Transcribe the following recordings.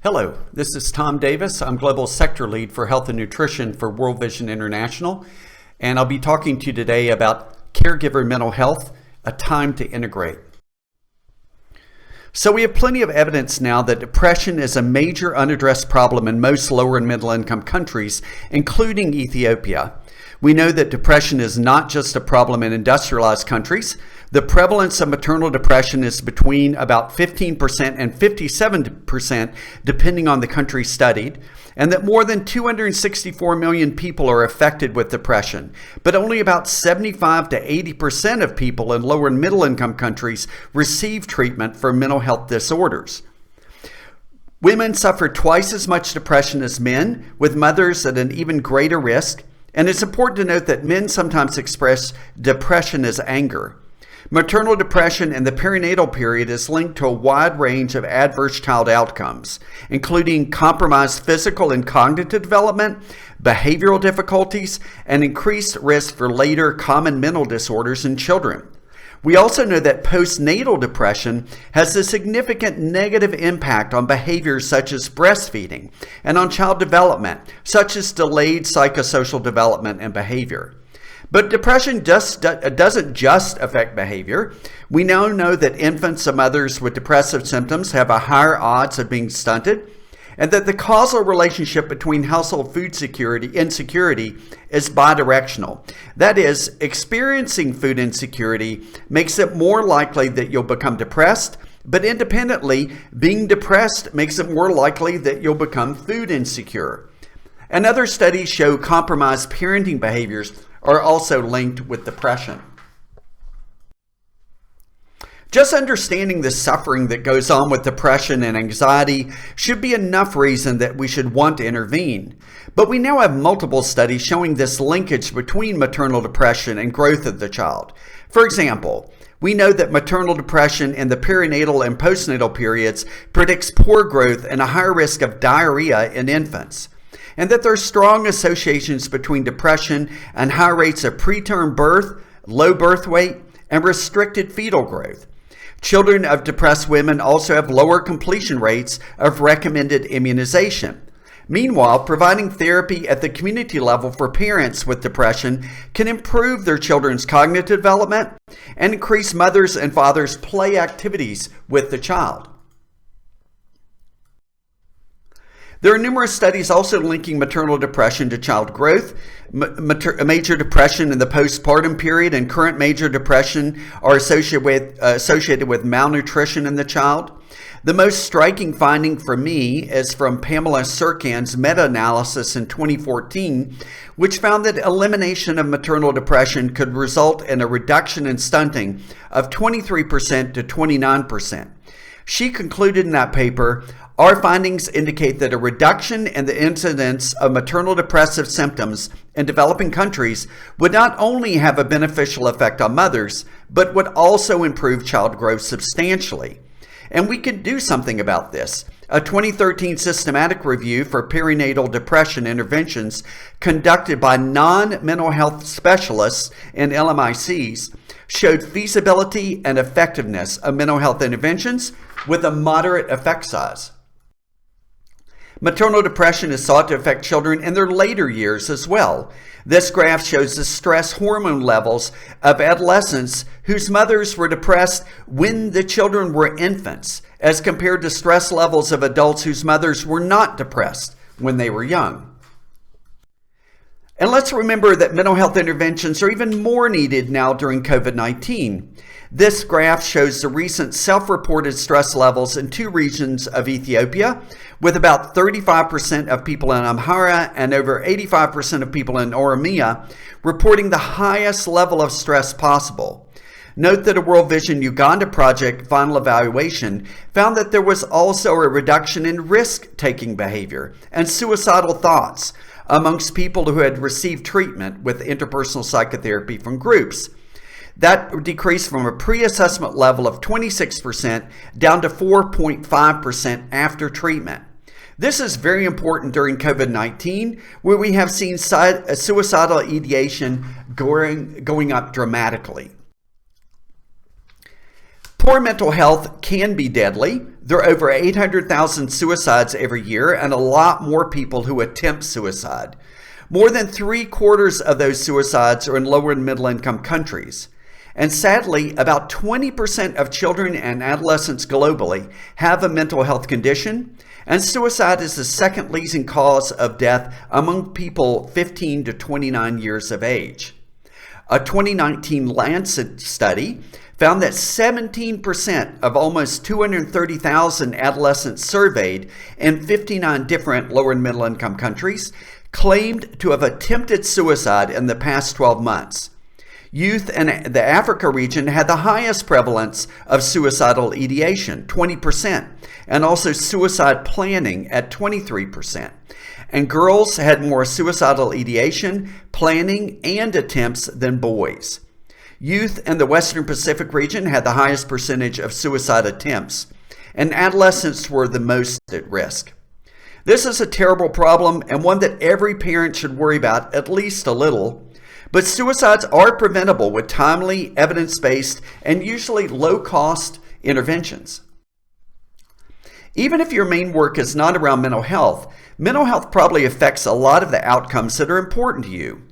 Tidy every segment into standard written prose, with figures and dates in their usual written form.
Hello, this is Tom Davis. I'm Global Sector Lead for Health and Nutrition for World Vision International, and I'll be talking to you today about caregiver mental health, a time to integrate. So we have plenty of evidence now that depression is a major unaddressed problem in most lower and middle income countries, including Ethiopia. We know that depression is not just a problem in industrialized countries. The prevalence of maternal depression is between about 15% and 57%, depending on the country studied, and that more than 264 million people are affected with depression, but only about 75 to 80% of people in lower and middle income countries receive treatment for mental health disorders. Women suffer twice as much depression as men, with mothers at an even greater risk. And it's important to note that men sometimes express depression as anger. Maternal depression in the perinatal period is linked to a wide range of adverse child outcomes, including compromised physical and cognitive development, behavioral difficulties, and increased risk for later common mental disorders in children. We also know that postnatal depression has a significant negative impact on behaviors such as breastfeeding and on child development, such as delayed psychosocial development and behavior. But depression doesn't just affect behavior. We now know that infants and mothers with depressive symptoms have a higher odds of being stunted, and that the causal relationship between household food insecurity is bidirectional. That is, experiencing food insecurity makes it more likely that you'll become depressed, but independently, being depressed makes it more likely that you'll become food insecure. And other studies show compromised parenting behaviors are also linked with depression. Just understanding the suffering that goes on with depression and anxiety should be enough reason that we should want to intervene. But we now have multiple studies showing this linkage between maternal depression and growth of the child. For example, we know that maternal depression in the perinatal and postnatal periods predicts poor growth and a higher risk of diarrhea in infants, and that there are strong associations between depression and high rates of preterm birth, low birth weight, and restricted fetal growth. Children of depressed women also have lower completion rates of recommended immunization. Meanwhile, providing therapy at the community level for parents with depression can improve their children's cognitive development and increase mothers' and fathers' play activities with the child. There are numerous studies also linking maternal depression to child growth. Major depression in the postpartum period and current major depression are associated with malnutrition in the child. The most striking finding for me is from Pamela Serkan's meta-analysis in 2014, which found that elimination of maternal depression could result in a reduction in stunting of 23% to 29%. She concluded in that paper, our findings indicate that a reduction in the incidence of maternal depressive symptoms in developing countries would not only have a beneficial effect on mothers, but would also improve child growth substantially. And we can do something about this. A 2013 systematic review for perinatal depression interventions conducted by non-mental health specialists in LMICs showed feasibility and effectiveness of mental health interventions with a moderate effect size. Maternal depression is thought to affect children in their later years as well. This graph shows the stress hormone levels of adolescents whose mothers were depressed when the children were infants, as compared to stress levels of adults whose mothers were not depressed when they were young. And let's remember that mental health interventions are even more needed now during COVID-19. This graph shows the recent self-reported stress levels in two regions of Ethiopia, with about 35% of people in Amhara and over 85% of people in Oromia reporting the highest level of stress possible. Note that a World Vision Uganda project final evaluation found that there was also a reduction in risk-taking behavior and suicidal thoughts amongst people who had received treatment with interpersonal psychotherapy from groups. That decreased from a pre-assessment level of 26% down to 4.5% after treatment. This is very important during COVID-19, where we have seen suicidal ideation going up dramatically. Poor mental health can be deadly. There are over 800,000 suicides every year and a lot more people who attempt suicide. More than 3/4 of those suicides are in lower and middle income countries. And sadly, about 20% of children and adolescents globally have a mental health condition, and suicide is the second leading cause of death among people 15 to 29 years of age. A 2019 Lancet study found that 17% of almost 230,000 adolescents surveyed in 59 different lower and middle income countries claimed to have attempted suicide in the past 12 months. Youth in the Africa region had the highest prevalence of suicidal ideation, 20%, and also suicide planning at 23%. And girls had more suicidal ideation, planning, and attempts than boys. Youth in the Western Pacific region had the highest percentage of suicide attempts, and adolescents were the most at risk. This is a terrible problem and one that every parent should worry about at least a little. But suicides are preventable with timely, evidence-based, and usually low-cost interventions. Even if your main work is not around mental health probably affects a lot of the outcomes that are important to you.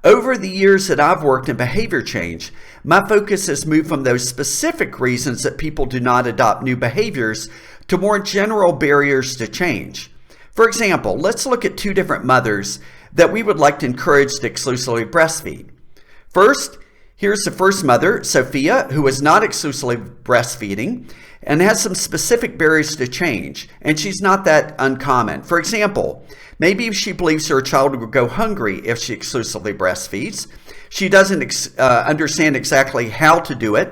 Over the years that I've worked in behavior change, my focus has moved from those specific reasons that people do not adopt new behaviors to more general barriers to change. For example, let's look at two different mothers that we would like to encourage to exclusively breastfeed. First, here's the first mother, Sophia, who is not exclusively breastfeeding and has some specific barriers to change, and she's not that uncommon. For example, maybe she believes her child will go hungry if she exclusively breastfeeds. She doesn't understand exactly how to do it,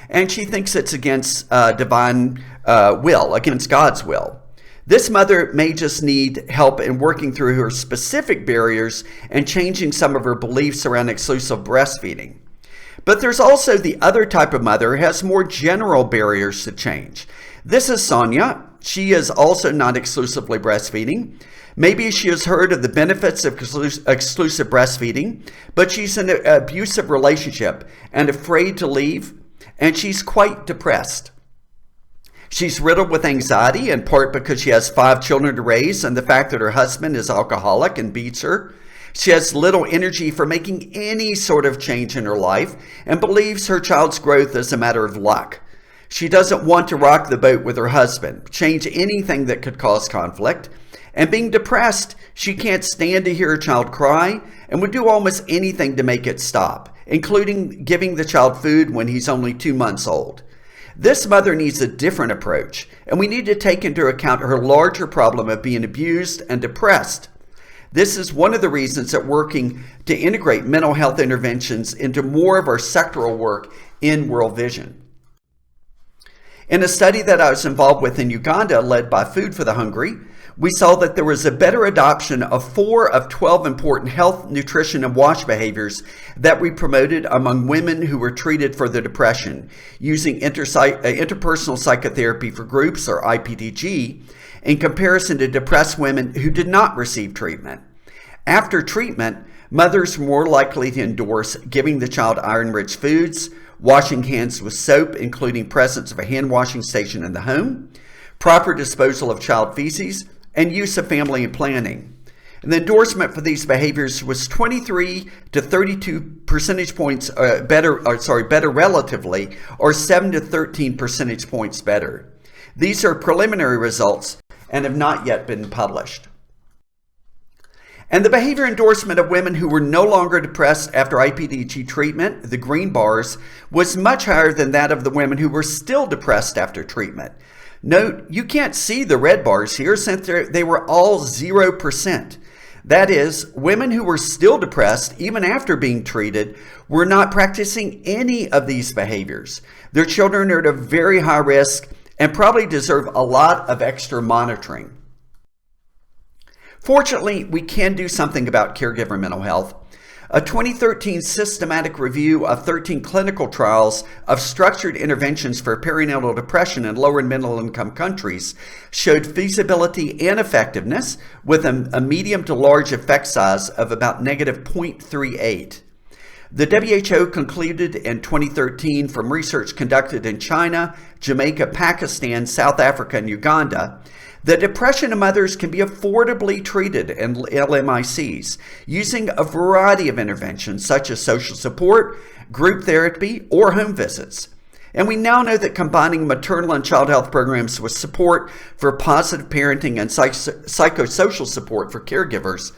and she thinks it's against divine will, against God's will. This mother may just need help in working through her specific barriers and changing some of her beliefs around exclusive breastfeeding. But there's also the other type of mother who has more general barriers to change. This is Sonia. She is also not exclusively breastfeeding. Maybe she has heard of the benefits of exclusive breastfeeding, but she's in an abusive relationship and afraid to leave, and she's quite depressed. She's riddled with anxiety, in part because she has 5 children to raise and the fact that her husband is alcoholic and beats her. She has little energy for making any sort of change in her life and believes her child's growth is a matter of luck. She doesn't want to rock the boat with her husband, change anything that could cause conflict. And being depressed, she can't stand to hear her child cry and would do almost anything to make it stop, including giving the child food when he's only 2 months old. This mother needs a different approach, and we need to take into account her larger problem of being abused and depressed. This is one of the reasons that working to integrate mental health interventions into more of our sectoral work in World Vision. In a study that I was involved with in Uganda, led by Food for the Hungry, we saw that there was a better adoption of 4 of 12 important health, nutrition, and wash behaviors that we promoted among women who were treated for their depression using interpersonal psychotherapy for groups, or IPDG, in comparison to depressed women who did not receive treatment. After treatment, mothers were more likely to endorse giving the child iron-rich foods, washing hands with soap, including presence of a hand washing station in the home, proper disposal of child feces, and use of family planning. And the endorsement for these behaviors was 23 to 32 percentage points better relatively, or 7 to 13 percentage points better. These are preliminary results and have not yet been published. And the behavior endorsement of women who were no longer depressed after IPDG treatment, the green bars, was much higher than that of the women who were still depressed after treatment. Note, you can't see the red bars here since they were all 0%. That is, women who were still depressed even after being treated were not practicing any of these behaviors. Their children are at a very high risk and probably deserve a lot of extra monitoring. Fortunately, we can do something about caregiver mental health. A 2013 systematic review of 13 clinical trials of structured interventions for perinatal depression in lower and middle income countries showed feasibility and effectiveness with a medium to large effect size of about -0.38. The WHO concluded in 2013 from research conducted in China, Jamaica, Pakistan, South Africa, and Uganda that depression in mothers can be affordably treated in LMICs using a variety of interventions such as social support, group therapy, or home visits. And we now know that combining maternal and child health programs with support for positive parenting and psychosocial support for caregivers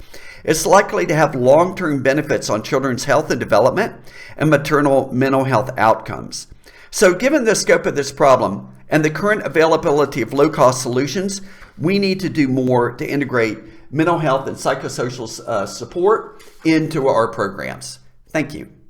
is likely to have long-term benefits on children's health and development and maternal mental health outcomes. So given the scope of this problem and the current availability of low-cost solutions, we need to do more to integrate mental health and psychosocial support into our programs. Thank you.